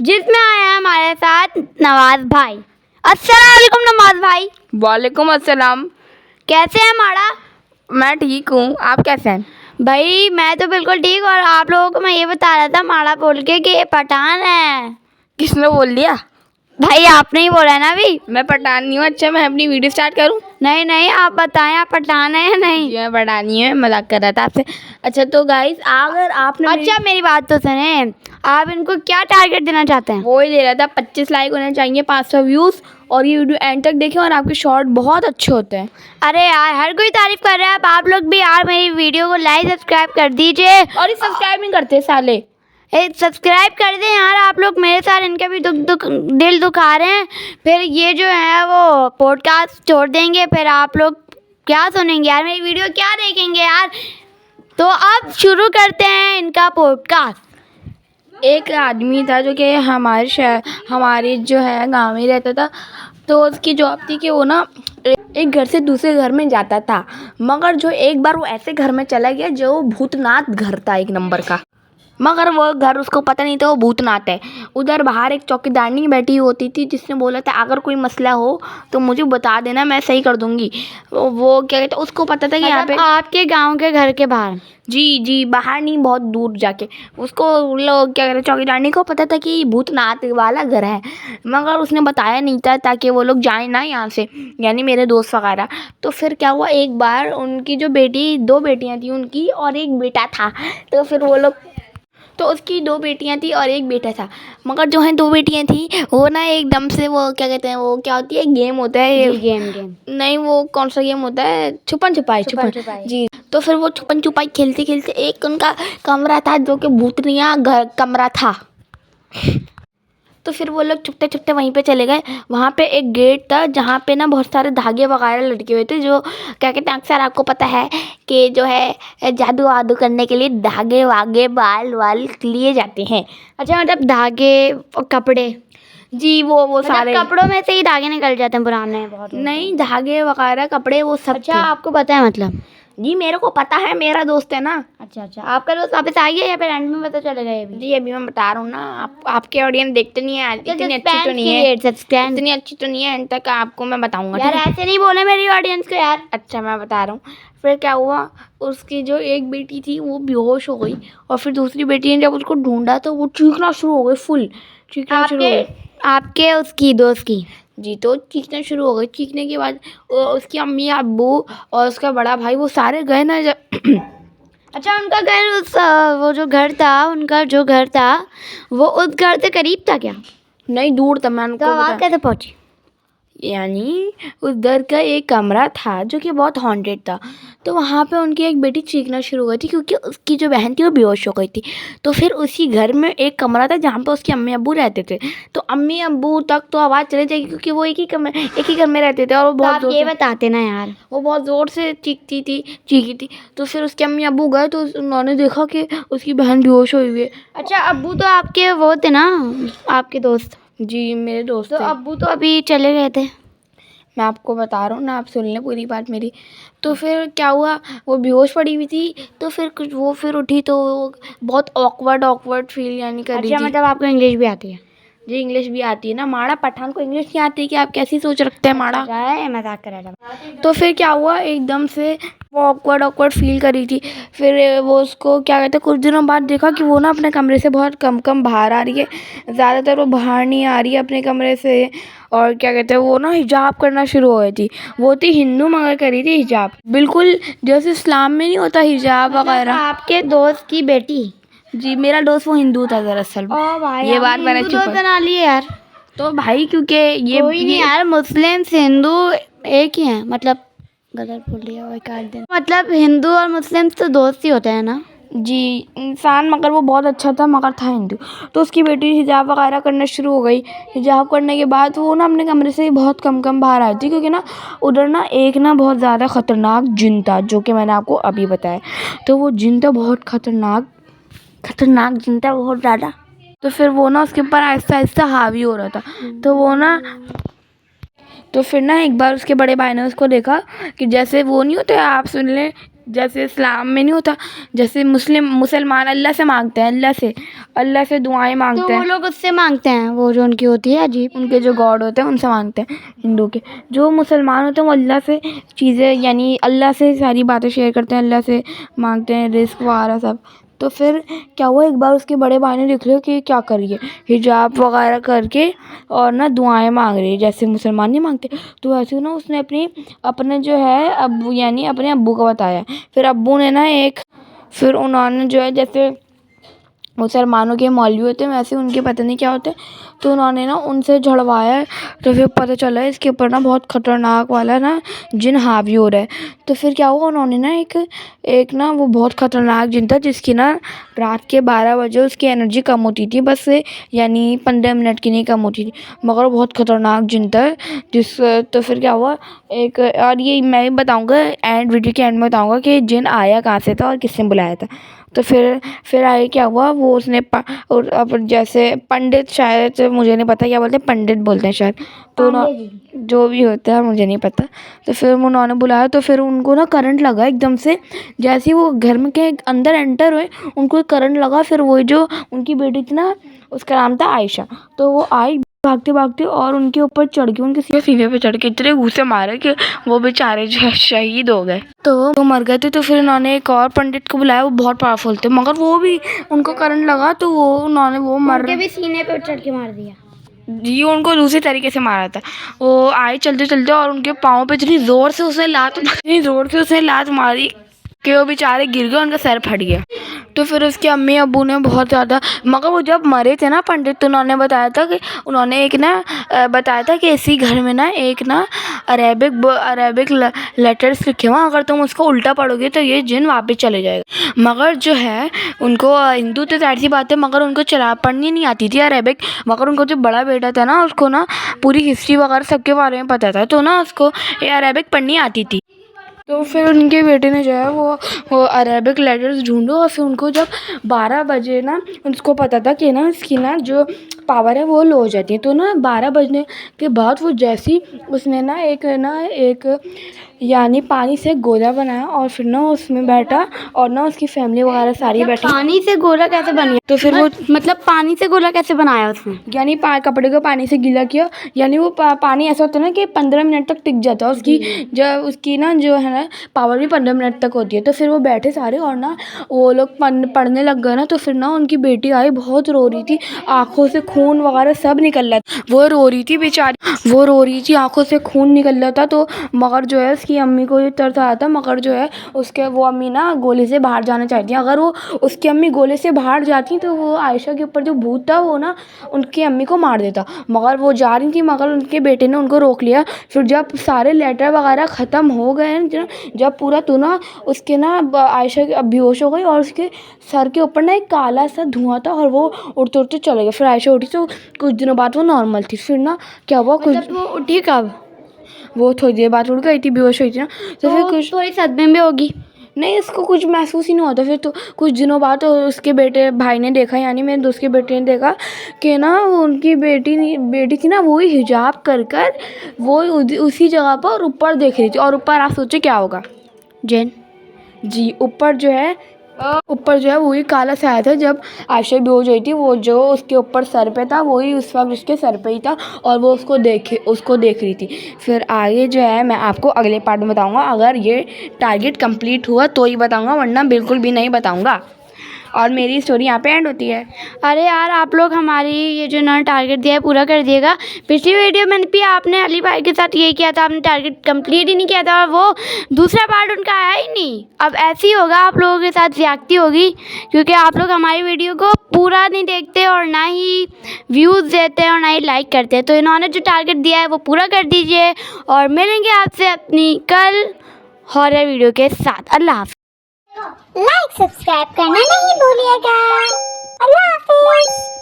जिसमें आया है हमारे साथ नवाज भाई। अस्सलाम वालेकुम नवाज भाई। वालेकुम अस्सलाम। कैसे हैं माड़ा? मैं ठीक हूँ, आप कैसे हैं? भाई मैं तो बिल्कुल ठीक। और आप लोगों को मैं ये बता रहा था माड़ा बोल के कि ये पठान है। किसने बोल दिया? भाई आपने ही बोला है ना अभी। मैं पठान नहीं हूँ। अच्छा मैं अपनी वीडियो स्टार्ट करूँ? नहीं नहीं, आप बताएं आप पठान है या नहीं। जी मैं पठान नहीं हूँ, मजाक कर रहा था आपसे। अच्छा तो गाइस अगर आपने अच्छा मेरी बात तो सुने, आप इनको क्या टारगेट देना चाहते हैं? वो ही दे रहा था 25 लाइक होने चाहिए, 500 व्यूज़, और ये वीडियो एंड तक देखें और आपके शॉर्ट बहुत अच्छे होते हैं। अरे यार हर कोई तारीफ कर रहा है, अब आप लोग भी यार मेरी वीडियो को लाइक सब्सक्राइब कर दीजिए। और ये सब्सक्राइब नहीं करते साले। सब्सक्राइब कर दें यार, आप लोग मेरे साथ इनका भी दिल दुखा रहे हैं। फिर ये जो है वो पॉडकास्ट छोड़ देंगे, फिर आप लोग क्या सुनेंगे यार, मेरी वीडियो क्या देखेंगे यार। तो अब शुरू करते हैं इनका पॉडकास्ट। एक आदमी था जो कि हमारे जो है गाँव में रहता था। तो उसकी जॉब थी कि वो ना एक घर से दूसरे घर में जाता था, मगर जो एक बार वो ऐसे घर में चला गया जो भूतनाथ घर था, एक नंबर का। मगर वो घर उसको पता नहीं था वो भूतनाथ है। उधर बाहर एक चौकीदारनी बैठी होती थी जिसने बोला था अगर कोई मसला हो तो मुझे बता देना, मैं सही कर दूंगी। वो क्या कहते, उसको पता था कि यहाँ पे आपके गांव के घर के बाहर? जी बाहर नहीं, बहुत दूर जाके। उसको लोग क्या कहते, चौकीदारनी को पता था कि भूतनाथ वाला घर है, मगर उसने बताया नहीं था ताकि वो लोग जाएं ना यहाँ से, यानी मेरे दोस्त वगैरह। तो फिर क्या हुआ, एक बार उनकी जो बेटी, 2 बेटियाँ थी उनकी और एक बेटा था। तो फिर वो लोग, तो उसकी 2 बेटियां थी और एक बेटा था, मगर जो है 2 बेटियां थी वो ना एकदम से, वो क्या कहते हैं, वो क्या होती है, गेम होता है गेम नहीं, वो कौन सा गेम होता है, छुपन छुपाई जी। तो फिर वो छुपन छुपाई खेलते खेलते एक उनका कमरा था जो कि भूतनिया घर कमरा था। तो फिर वो लोग छुपते छुपते वहीं पे चले गए। वहाँ पे एक गेट था जहाँ पे ना बहुत सारे धागे वगैरह लटके हुए थे, जो क्या कहते हैं, अक्सर आपको पता है कि जो है जादू वादू करने के लिए धागे वागे बाल वाल लिए जाते हैं। अच्छा मतलब धागे और कपड़े? जी वो सारे कपड़ों में से ही धागे निकल जाते हैं पुराने बहुत? नहीं, धागे वगैरह कपड़े वो सब। अच्छा आपको पता है मतलब? जी मेरे को पता है, मेरा दोस्त है ना। अच्छा आपका दोस्त वापस आ गया या फिर एंड में पता चलेगा ये भी? जी अभी मैं बता रहा हूँ ना, आपके ऑडियंस देखते नहीं है, इतनी अच्छी तो नहीं है, इतनी अच्छी तो नहीं है, एंड तक आपको मैं बताऊंगा यार। ऐसे नहीं बोले मेरी ऑडियंस को यार। अच्छा मैं बता रहा हूँ। फिर क्या हुआ, उसकी जो एक बेटी थी वो बेहोश हो गई, और फिर दूसरी बेटी ने जब उसको ढूंढा तो वो चीखना शुरू हो गई, फुल चीखना शुरू हो गई। आपके उसकी दोस्त की? जी तो चीखना शुरू हो गई। चीखने के बाद उसकी अम्मी अब्बू और उसका बड़ा भाई वो सारे गए ना अच्छा उनका घर वो जो घर था, उनका जो घर था वो उस घर से करीब था क्या? नहीं दूर था। मैं उनको आवाज़ कैसे पहुंची? यानी उस घर का एक कमरा था जो कि बहुत हॉन्टेड था। तो वहाँ पे उनकी एक बेटी चीखना शुरू हो गई थी क्योंकि उसकी जो बहन थी वो बेहोश हो गई थी। तो फिर उसी घर में एक कमरा था जहाँ पे उसके अम्मी अब्बू रहते थे। तो अम्मी अब्बू तक तो आवाज़ चली जाएगी क्योंकि वो एक ही घर में रहते थे, और वो बहुत ये बताते ना यार, वो बहुत ज़ोर से चीखी थी। तो फिर उसके अम्मी अब्बू गए तो उन्होंने देखा कि उसकी बहन बेहोश हुई हुई है। अच्छा अब्बू तो आपके वो थे ना, आपके दोस्त? जी मेरे दोस्त तो थे। अब्बू तो अभी चले गए थे। मैं आपको बता रहा हूँ ना, आप सुन लें पूरी बात मेरी। तो फिर क्या हुआ, वो बेहोश पड़ी हुई थी। तो फिर कुछ वो फिर उठी तो बहुत ऑकवर्ड फील यानी कर रही थी। अच्छा मतलब आपको इंग्लिश भी आती है? जी इंग्लिश भी आती है ना। माड़ा पठान को इंग्लिश नहीं आती कि आप कैसी सोच रखते हैं माड़ा। मजाक कर रहा था। तो फिर क्या हुआ, एकदम से वो ऑकवर्ड फील कर रही थी। फिर वो उसको क्या कहते हैं, कुछ दिनों बाद देखा कि वो ना अपने कमरे से बहुत कम बाहर आ रही है, ज़्यादातर वो बाहर नहीं आ रही है अपने कमरे से। और क्या कहते हैं, वो ना हिजाब करना शुरू हो गई थी। वो थी हिंदू मगर करी थी हिजाब, बिल्कुल जैसे इस्लाम में नहीं होता हिजाब वगैरह। आपके दोस्त की बेटी? जी मेरा दोस्त वो हिंदू था दरअसल। ये बात मैंने दोस्त बना लिए यार। तो भाई क्योंकि ये यार मुस्लिम हिंदू एक ही हैं, मतलब गलत बोल दिया वो काट देना। मतलब हिंदू और मुस्लिम तो दोस्त ही होते हैं ना? जी इंसान, मगर वो बहुत अच्छा था, मगर था हिंदू। तो उसकी बेटी हिजाब वगैरह करना शुरू हो गई। हिजाब करने के बाद वो ना अपने कमरे से बहुत कम बाहर आई थी क्योंकि ना उधर ना एक ना बहुत ज़्यादा ख़तरनाक जिन था, जो कि मैंने आपको अभी बताया। तो वो जिन था बहुत खतरनाक जिन था, बहुत ज़्यादा। तो फिर वो ना उसके ऊपर आहिस्ता हावी हो रहा था। तो वो ना, तो फिर ना एक बार उसके बड़े भाई ने उसको देखा कि जैसे वो नहीं होते, आप सुन लें, जैसे इस्लाम में नहीं होता, जैसे मुसलमान अल्लाह से मांगते हैं, अल्लाह से दुआएं तो मांगते वो हैं, लोग उससे मांगते हैं, वो जो उनकी होती है अजीब। उनके जो गॉड होते हैं उनसे मांगते हैं। हिंदू के जो मुसलमान होते हैं वो अल्लाह से चीज़ें, यानी अल्लाह से सारी बातें शेयर करते हैं, अल्लाह से मांगते हैं रिस्क वगैरह सब। तो फिर क्या हुआ, एक बार उसके बड़े भाई ने देख लिया कि क्या कर रही है, हिजाब वगैरह करके और ना दुआएं मांग रही है, जैसे मुसलमान नहीं मांगते। तो ऐसे ना उसने अपने जो है अब्बू, यानी अपने अब्बू को बताया। फिर अब्बू ने ना फिर उन्होंने जो है, जैसे मुसलमानों के मौलवी होते हैं वैसे उनके पता नहीं क्या होते हैं, तो उन्होंने ना उनसे झड़वाया। तो फिर पता चला इसके ऊपर ना बहुत ख़तरनाक वाला ना जिन हावी हो रहा है। तो फिर क्या हुआ, उन्होंने ना एक ना वो बहुत ख़तरनाक जिन था, जिसकी ना रात के 12 बजे उसकी एनर्जी कम होती थी बस, यानी 15 मिनट की नहीं कम होती थी, मगर वो बहुत ख़तरनाक जिन था। तो फिर क्या हुआ, और ये मैं भी बताऊँगा, वीडियो के एंड में बताऊँगा कि जिन आया कहाँ से था और किसने बुलाया था। तो फिर आगे क्या हुआ, वो उसने और अब जैसे पंडित, शायद मुझे नहीं पता क्या बोलते हैं, पंडित बोलते हैं शायद, तो ना जो भी होता है मुझे नहीं पता। तो फिर उन्होंने बुलाया, तो फिर उनको ना करंट लगा एकदम से, जैसे ही वो घर में के अंदर एंटर हुए उनको करंट लगा। फिर वही जो उनकी बेटी थी ना, उसका नाम था आयशा, तो वो आई भागते भागते और उनके ऊपर चढ़ गई, उनके सीने पे चढ़ के इतने घूंसे मारे कि वो बेचारे जो है शहीद हो गए, तो वो मर गए थे। तो फिर उन्होंने एक और पंडित को बुलाया, वो बहुत पावरफुल थे, मगर वो भी उनको करंट लगा, तो वो मर उनके भी सीने पे चढ़ के मार दिया जी, उनको दूसरी तरीके से मारा था। वो आए चलते चलते और उनके पाँव पे इतनी ज़ोर से उसने लात मारी कि वो बेचारे गिर गए, उनका सर फट गया। तो फिर उसके अम्मी अब्बू ने बहुत ज़्यादा, मगर वो जब मरे थे ना पंडित, तो उन्होंने बताया था कि इसी घर में ना एक ना अरेबिक लेटर्स लिखे हुए, अगर तुम उसको उल्टा पढ़ोगे तो ये जिन वापस चले जाएगा। मगर जो है उनको हिंदू तो जाहिर सी बात है, मगर उनको पढ़नी नहीं आती थी अरेबिक। मगर उनको जो बड़ा बेटा था ना, उसको ना पूरी हिस्ट्री वगैरह सबके बारे में पता था, तो ना उसको ये अरेबिक पढ़नी आती थी। तो फिर उनके बेटे ने जो है वो अरेबिक लेटर्स ढूंढो, और फिर उनको जब 12 बजे ना उसको पता था कि ना इसकी ना जो पावर है वो लो हो जाती है। तो ना 12 बजने के बाद वो जैसी उसने ना एक यानी पानी से गोला बनाया, और फिर ना उसमें बैठा, और ना उसकी फैमिली वगैरह सारी बैठी। पानी से गोला कैसे बन गया? तो फिर वो मतलब पानी से गोला कैसे बनाया उसने? यानी कपड़े को पानी से गीला किया, यानी वो पानी ऐसा होता है ना कि 15 मिनट तक टिक जाता है, उसकी ना जो है ना पावर भी 15 मिनट तक होती है। तो फिर वो बैठे सारे, और ना वो लोग पढ़ने लग गए ना। तो फिर ना उनकी बेटी आई, बहुत रो रही थी, आँखों से खून वगैरह सब निकल रहा था, वो रो रही थी बेचारी, वो रो रही थी, आँखों से खून निकल रहा था। तो मगर जो है उसकी अम्मी को ये तरस आया था, मगर जो है वो अम्मी ना गोले से बाहर जाना चाहती है। अगर वो उसकी अम्मी गोले से बाहर जाती तो वो आयशा के ऊपर जो भूत था वो ना उनकी अम्मी को मार देता, मगर वो जा रही थी, मगर उनके बेटे ने उनको रोक लिया। फिर जब सारे लेटर वगैरह ख़त्म हो गए, जब पूरा तो ना उसके ना आयशा बेहोश हो गई, और उसके सर के ऊपर ना एक काला सा धुआं था, और वो उड़ते उड़ते चले गए। फिर आयशा उठी तो कुछ दिनों बाद वो नॉर्मल थी। फिर ना क्या हुआ, मतलब वो उठी कब? वो थोड़ी देर बाद उड़ गई थी, बेहोश हुई थी ना। तो फिर कुछ थोड़ी सदमे में होगी। नहीं, इसको कुछ महसूस ही नहीं होता। फिर तो कुछ दिनों बाद तो उसके भाई ने देखा, यानी मेरे दोस्त के बेटे ने देखा कि ना उनकी बेटी थी ना, वो ही हिजाब कर वो उसी जगह पर ऊपर देख रही थी। और ऊपर आप सोचे क्या होगा? जिन। जी, ऊपर जो है वही काला साया था। जब आयशा बेहोश हुई थी, वो जो उसके ऊपर सर पे था वही उस वक्त उसके सर पे ही था, और वो उसको देख रही थी। फिर आगे जो है मैं आपको अगले पार्ट में बताऊंगा, अगर ये टारगेट कंप्लीट हुआ तो ही बताऊंगा, वरना बिल्कुल भी नहीं बताऊंगा। और मेरी स्टोरी यहाँ पे एंड होती है। अरे यार, आप लोग हमारी ये जो नया टारगेट दिया है पूरा कर दिएगा। पिछली वीडियो में भी आपने अली भाई के साथ यही किया था, आपने टारगेट कंप्लीट ही नहीं किया था, और वो दूसरा पार्ट उनका आया ही नहीं। अब ऐसे ही होगा, आप लोगों के साथ ज्यादती होगी, क्योंकि आप लोग हमारी वीडियो को पूरा नहीं देखते, और ना ही व्यूज़ देते हैं, और ना ही लाइक करते हैं। तो इन्होंने जो टारगेट दिया है वो पूरा कर दीजिए, और मिलेंगे आपसे अपनी कल हॉरर वीडियो के साथ। अल्लाह हाफ़िज़। लाइक सब्सक्राइब करना नहीं भूलिएगा। अल्लाह हाफिज।